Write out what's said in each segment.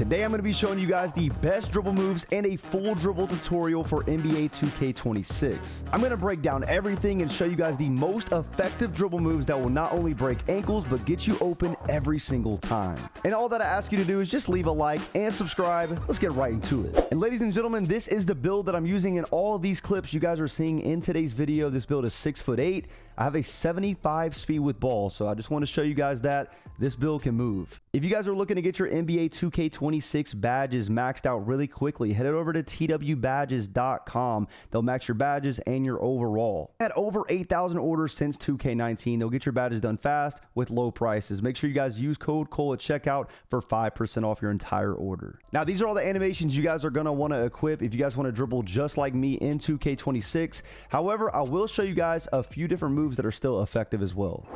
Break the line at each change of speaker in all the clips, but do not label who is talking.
Today I'm going to be showing you guys the best dribble moves and a full dribble tutorial for NBA 2K26. I'm going to break down everything and show you guys the most effective dribble moves that will not only break ankles but get you open every single time. And all that I ask you to do is just leave a like and subscribe. Let's get right into it. And ladies and gentlemen, this is the build that I'm using in all of these clips you guys are seeing in today's video. This build is 6'8". I have a 75 speed with ball, so I just want to show you guys that this build can move. If you guys are looking to get your NBA 2K26 badges maxed out really quickly, head over to twbadges.com. They'll max your badges and your overall. At over 8,000 orders since 2K19, they'll get your badges done fast with low prices. Make sure you guys use code COLE at checkout for 5% off your entire order. Now, these are all the animations you guys are going to want to equip if you guys want to dribble just like me in 2K26. However, I will show you guys a few different moves that are still effective as well.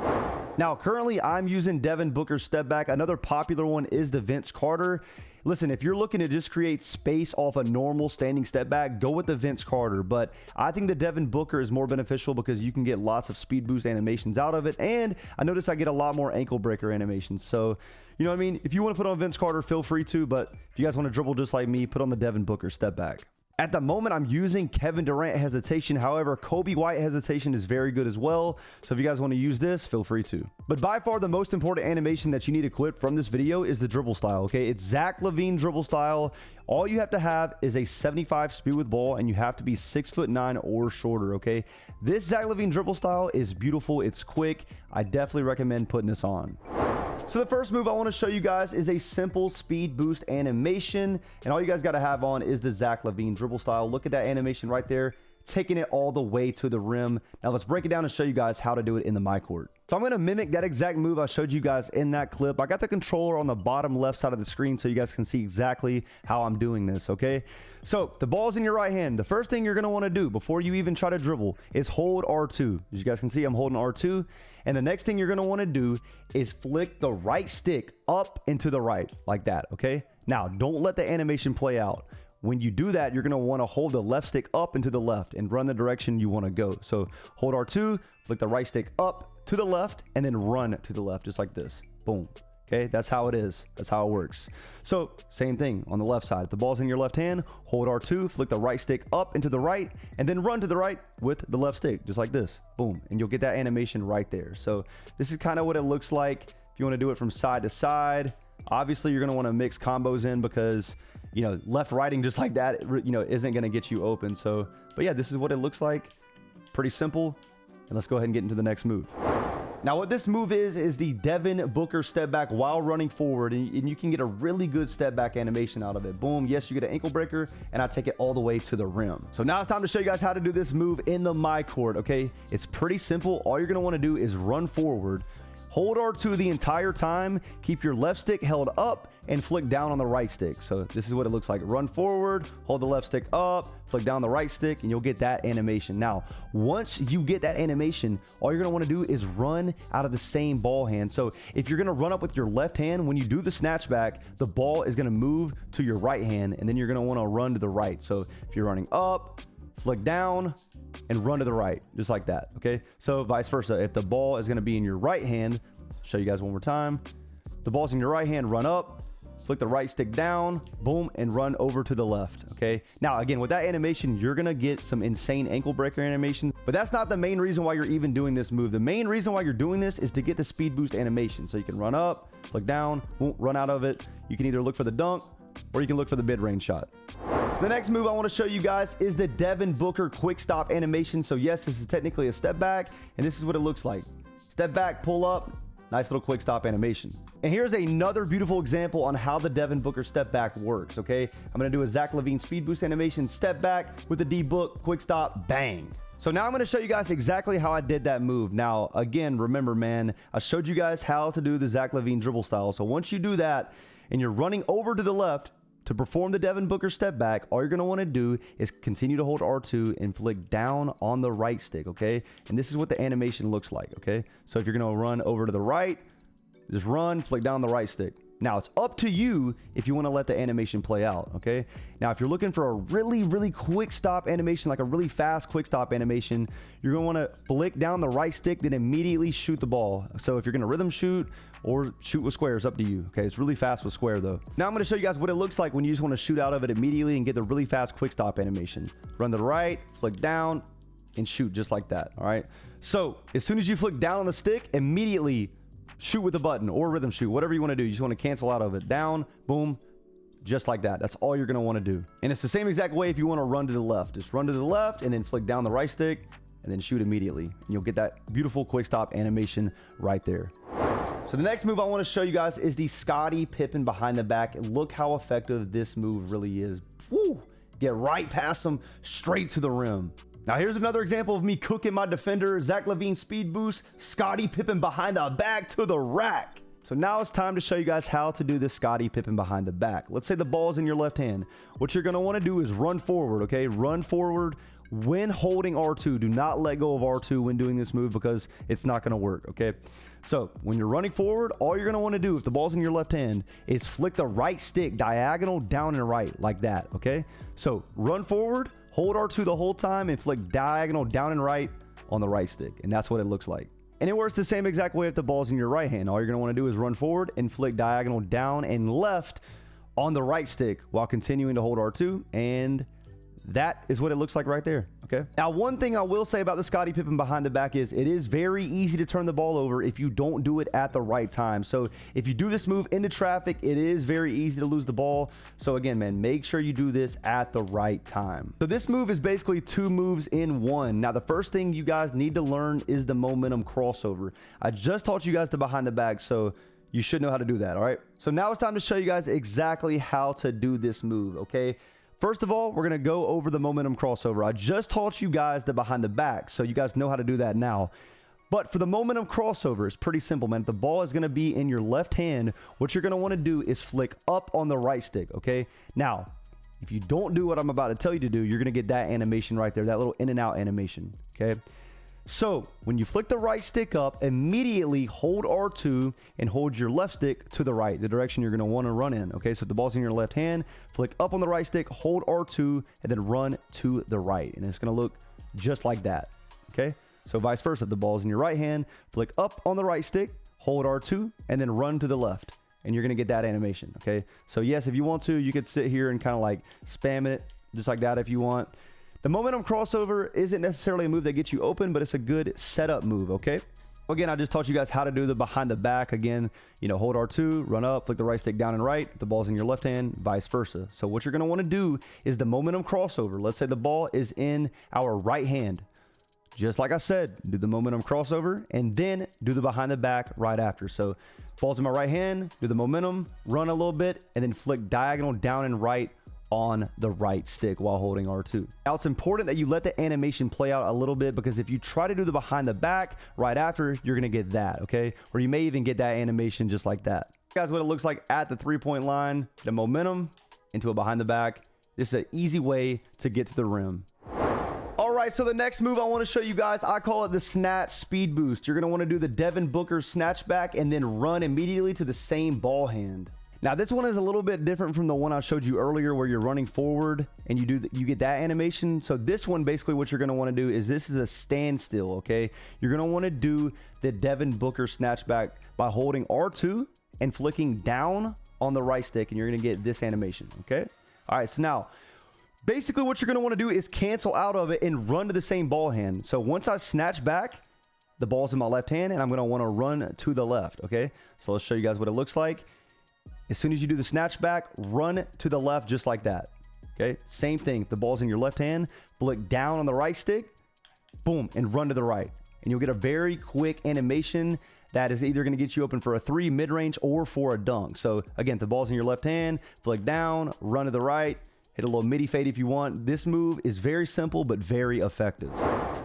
Now, currently, I'm using Devin Booker's step back. Another popular one is the Vince Carter. Listen, if you're looking to just create space off a normal standing step back, go with the Vince Carter. But I think the Devin Booker is more beneficial because you can get lots of speed boost animations out of it. And I notice I get a lot more ankle breaker animations. So, you know what I mean? If you want to put on Vince Carter, feel free to. But if you guys want to dribble just like me, put on the Devin Booker step back. At the moment, I'm using Kevin Durant hesitation. However, Kobe White hesitation is very good as well. So if you guys want to use this, feel free to. But by far, the most important animation that you need equipped from this video is the dribble style, okay? It's Zach LaVine dribble style. All you have to have is a 75 speed with ball, and you have to be 6'9" or shorter, okay? This Zach LaVine dribble style is beautiful. It's quick. I definitely recommend putting this on. So the first move I want to show you guys is a simple speed boost animation, and all you guys got to have on is the Zach LaVine dribble style. Look at that animation right there, taking it all the way to the rim. Now let's break it down and show you guys how to do it in the my court. So I'm going to mimic that exact move I showed you guys in that clip. I got the controller on the bottom left side of the screen so you guys can see exactly how I'm doing this, okay? So the ball's in your right hand. The first thing you're going to want to do before you even try to dribble is hold R2. As you guys can see, I'm holding R2. And the next thing you're going to want to do is flick the right stick up and to the right like that, okay? Now, don't let the animation play out. When you do that, you're going to want to hold the left stick up and to the left and run the direction you want to go. So hold R2, flick the right stick up to the left, and then run to the left just like this. Boom. Okay, that's how it is. That's how it works. So same thing on the left side. If the ball's in your left hand, hold R2, flick the right stick up and to the right, and then run to the right with the left stick just like this. Boom. And you'll get that animation right there. So this is kind of what it looks like. If you want to do it from side to side, obviously you're going to want to mix combos in because, you know, left righting just like that, you know, isn't going to get you open. So, but yeah, this is what it looks like. Pretty simple. And let's go ahead and get into the next move. Now, what this move is the Devin Booker step back while running forward, and you can get a really good step back animation out of it. Boom. Yes, you get an ankle breaker, and I take it all the way to the rim. So now it's time to show you guys how to do this move in the my court, okay? It's pretty simple. All you're going to want to do is run forward. Hold R2 the entire time, keep your left stick held up, and flick down on the right stick. So this is what it looks like. Run forward, hold the left stick up, flick down the right stick, and you'll get that animation. Now, once you get that animation, all you're gonna wanna do is run out of the same ball hand. So if you're gonna run up with your left hand, when you do the snatch back, the ball is gonna move to your right hand, and then you're gonna wanna run to the right. So if you're running up, flick down, and run to the right, just like that, okay? So vice versa, if the ball is gonna be in your right hand, show you guys one more time. The ball's in your right hand, run up, flick the right stick down, boom, and run over to the left, okay? Now, again, with that animation, you're gonna get some insane ankle breaker animation, but that's not the main reason why you're even doing this move. The main reason why you're doing this is to get the speed boost animation. So you can run up, flick down, boom, run out of it. You can either look for the dunk or you can look for the mid-range shot. So the next move I want to show you guys is the Devin Booker quick stop animation. So yes, this is technically a step back, and this is what it looks like. Step back, pull up, nice little quick stop animation. And here's another beautiful example on how the Devin Booker step back works, okay? I'm going to do a Zach LaVine speed boost animation, step back with the D-Book, quick stop, bang. So now I'm going to show you guys exactly how I did that move. Now, again, remember, man, I showed you guys how to do the Zach LaVine dribble style. So once you do that and you're running over to the left to perform the Devin Booker step back, all you're going to want to do is continue to hold R2 and flick down on the right stick, okay? And this is what the animation looks like, okay? So if you're going to run over to the right, just run, flick down the right stick. Now it's up to you if you want to let the animation play out, okay? Now, if you're looking for a really, really quick stop animation, like a really fast quick stop animation, you're gonna wanna flick down the right stick, then immediately shoot the ball. So if you're gonna rhythm shoot or shoot with square, it's up to you, okay? It's really fast with square though. Now I'm gonna show you guys what it looks like when you just wanna shoot out of it immediately and get the really fast quick stop animation. Run to the right, flick down, and shoot just like that, all right? So as soon as you flick down on the stick, immediately shoot with the button or rhythm shoot, whatever you want to do. You just want to cancel out of it. Down, boom, just like that. That's all you're going to want to do. And it's the same exact way if you want to run to the left. Just run to the left and then flick down the right stick and then shoot immediately. And you'll get that beautiful quick stop animation right there. So the next move I want to show you guys is the Scottie Pippen behind the back. Look how effective this move really is. Woo! Get right past them, straight to the rim. Now here's another example of me cooking my defender. Zach LaVine speed boost, Scottie Pippen behind the back to the rack. So now it's time to show you guys how to do this Scottie Pippen behind the back. Let's say the ball's in your left hand. What you're gonna wanna do is run forward, okay? Run forward when holding R2. Do not let go of R2 when doing this move because it's not gonna work, okay? So when you're running forward, all you're gonna wanna do if the ball's in your left hand is flick the right stick diagonal down and right like that, okay? So run forward, hold R2 the whole time and flick diagonal down and right on the right stick. And that's what it looks like. And it works the same exact way if the ball's in your right hand. All you're gonna wanna do is run forward and flick diagonal down and left on the right stick while continuing to hold R2. And that is what it looks like right there, okay? Now, one thing I will say about the Scottie Pippen behind the back is it is very easy to turn the ball over if you don't do it at the right time. So if you do this move into traffic, it is very easy to lose the ball. So again, man, make sure you do this at the right time. So this move is basically two moves in one. Now, the first thing you guys need to learn is the momentum crossover. I just taught you guys the behind the back, so you should know how to do that, all right? So now it's time to show you guys exactly how to do this move, okay? First of all, we're going to go over the momentum crossover. I just taught you guys the behind the back, so you guys know how to do that now. But for the momentum crossover, it's pretty simple, man. If the ball is going to be in your left hand, what you're going to want to do is flick up on the right stick, okay? Now, if you don't do what I'm about to tell you to do, you're going to get that animation right there, that little in and out animation, okay? So when you flick the right stick up, immediately hold R2 and hold your left stick to the right, the direction you're going to want to run in. Okay, so if the ball's in your left hand, flick up on the right stick, hold R2, and then run to the right. And it's going to look just like that. Okay, so vice versa, if the ball's in your right hand, flick up on the right stick, hold R2, and then run to the left. And you're going to get that animation. Okay, so yes, if you want to, you could sit here and kind of like spam it just like that if you want. The momentum crossover isn't necessarily a move that gets you open, but it's a good setup move, okay? Again, I just taught you guys how to do the behind the back. Again, you know, hold R2, run up, flick the right stick down and right. If the ball's in your left hand, vice versa. So what you're going to want to do is the momentum crossover. Let's say the ball is in our right hand. Just like I said, do the momentum crossover and then do the behind the back right after. So ball's in my right hand, do the momentum, run a little bit, and then flick diagonal down and right on the right stick while holding R2. Now it's important that you let the animation play out a little bit because if you try to do the behind the back right after, you're gonna get that, okay? Or you may even get that animation just like that. Guys, what it looks like at the 3-point line, the momentum into a behind the back. This is an easy way to get to the rim. All right, so the next move I want to show you guys, I call it the Snatch speed boost. You're gonna want to do the Devin Booker snatch back and then run immediately to the same ball hand. Now this one is a little bit different from the one I showed you earlier where you're running forward and you get that animation. So this one, basically what you're going to want to do is this is a standstill, okay? You're going to want to do the Devin Booker snatchback by holding R2 and flicking down on the right stick, and you're going to get this animation, okay? All right, so now basically what you're going to want to do is cancel out of it and run to the same ball hand. So once I snatch back, the ball's in my left hand and I'm going to want to run to the left, okay? So let's show you guys what it looks like. As soon as you do the snatch back, run to the left just like that. Okay, same thing. If the ball's in your left hand, flick down on the right stick, boom, and run to the right. And you'll get a very quick animation that is either going to get you open for a 3 mid-range or for a dunk. So again, if the ball's in your left hand, flick down, run to the right, hit a little midi fade if you want. This move is very simple but very effective.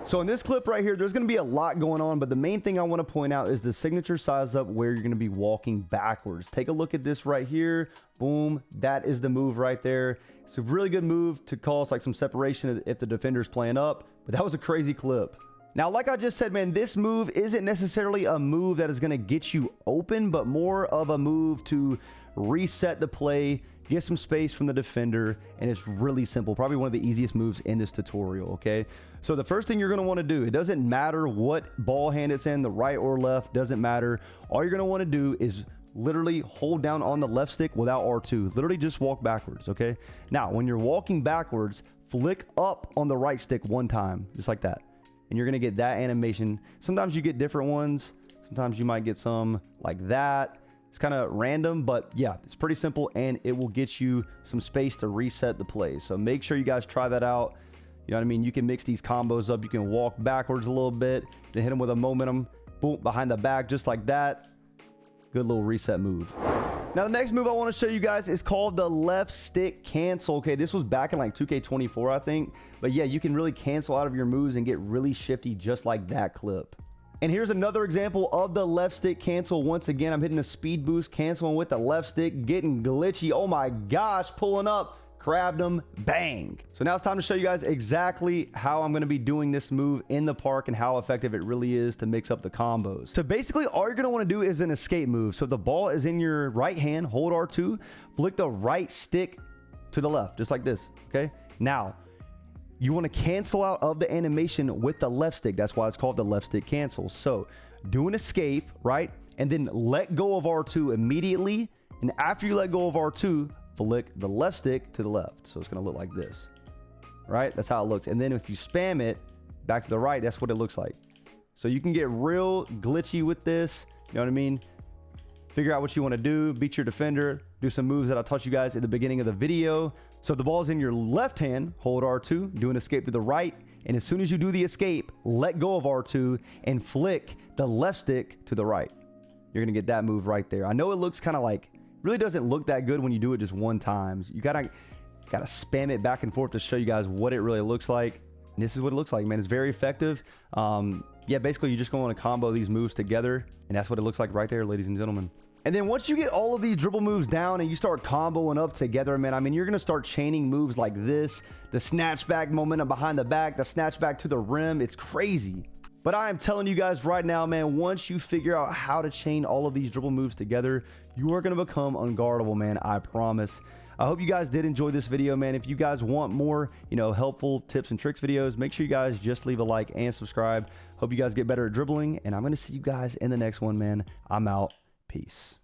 So in this clip right here, there's going to be a lot going on, but the main thing I want to point out is the signature size up where you're going to be walking backwards. Take a look at this right here. Boom. That is the move right there. It's a really good move to cause like some separation if the defender's playing up, but that was a crazy clip. Now, like I just said, man, this move isn't necessarily a move that is going to get you open, but more of a move to reset the play, get some space from the defender, and it's really simple. Probably one of the easiest moves in this tutorial, okay? So the first thing you're gonna wanna do, it doesn't matter what ball hand it's in, the right or left, doesn't matter. All you're gonna wanna do is literally hold down on the left stick without R2. Literally just walk backwards, okay? Now, when you're walking backwards, flick up on the right stick one time, just like that. And you're gonna get that animation. Sometimes you get different ones. Sometimes you might get some like that. It's kind of random, but yeah, it's pretty simple and it will get you some space to reset the play. So make sure you guys try that out. You know what I mean? You can mix these combos up. You can walk backwards a little bit, then hit them with a momentum, boom, behind the back, just like that. Good little reset move. Now, the next move I want to show you guys is called the left stick cancel. Okay, this was back in like 2K24, I think. But yeah, you can really cancel out of your moves and get really shifty just like that clip. And here's another example of the left stick cancel. Once again, I'm hitting a speed boost, canceling with the left stick, getting glitchy. Oh my gosh, pulling up. Grabbed them, bang. So now it's time to show you guys exactly how I'm going to be doing this move in the park and how effective it really is to mix up the combos. So basically all you're going to want to do is an escape move. So if the ball is in your right hand, hold R2, flick the right stick to the left, just like this, okay? Now, you want to cancel out of the animation with the left stick. That's why it's called the left stick cancel. So do an escape, right? And then let go of R2 immediately. And after you let go of R2, flick the left stick to the left. So it's going to look like this, right? That's how it looks. And then if you spam it back to the right, that's what it looks like. So you can get real glitchy with this. You know what I mean? Figure out what you want to do, beat your defender, do some moves that I taught you guys at the beginning of the video. So if the ball's in your left hand, hold R2, do an escape to the right. And as soon as you do the escape, let go of R2 and flick the left stick to the right. You're going to get that move right there. I know it looks kind of like, really doesn't look that good when you do it just one time. You gotta spam it back and forth to show you guys what it really looks like. And this is what it looks like, man. It's very effective. Yeah, basically you're just going to combo these moves together, and that's what it looks like right there, ladies and gentlemen. And then once you get all of these dribble moves down and you start comboing up together, man, I mean, you're gonna start chaining moves like this, the snatch back momentum behind the back, the snatch back to the rim. It's crazy. But I am telling you guys right now, man, once you figure out how to chain all of these dribble moves together, you are going to become unguardable, man. I promise. I hope you guys did enjoy this video, man. If you guys want more, you know, helpful tips and tricks videos, make sure you guys just leave a like and subscribe. Hope you guys get better at dribbling, and I'm going to see you guys in the next one, man. I'm out. Peace.